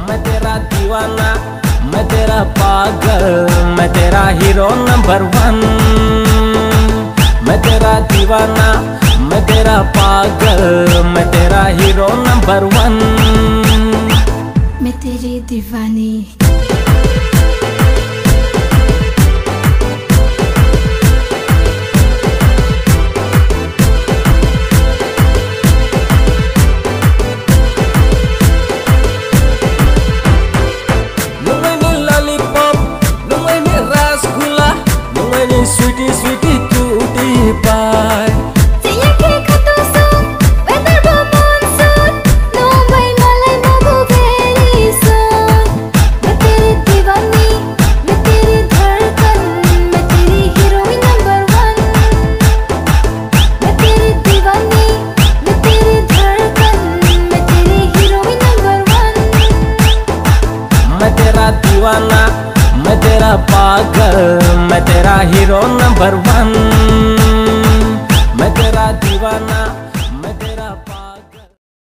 मैं तेरा दीवाना, मैं तेरा पागल, मैं तेरा हीरो नंबर 1। मैं तेरा दीवाना, मैं तेरा पागल, मैं तेरा हीरो नंबर 1। मैं तेरी दीवानी। Sweetie, sweetie, cutie pie. Saya kata so, weather monsoon. No may malay mo very soon. मैं तेरी दीवानी, मैं तेरी धड़कन, मैं तेरी heroine number 1. मैं तेरी दीवानी, मैं तेरी धड़कन, मैं तेरी heroine number 1. मैं तेरा दीवाना, मैं तेरा पागल, मैं तेरा हीरो नंबर 1। मैं तेरा दीवाना।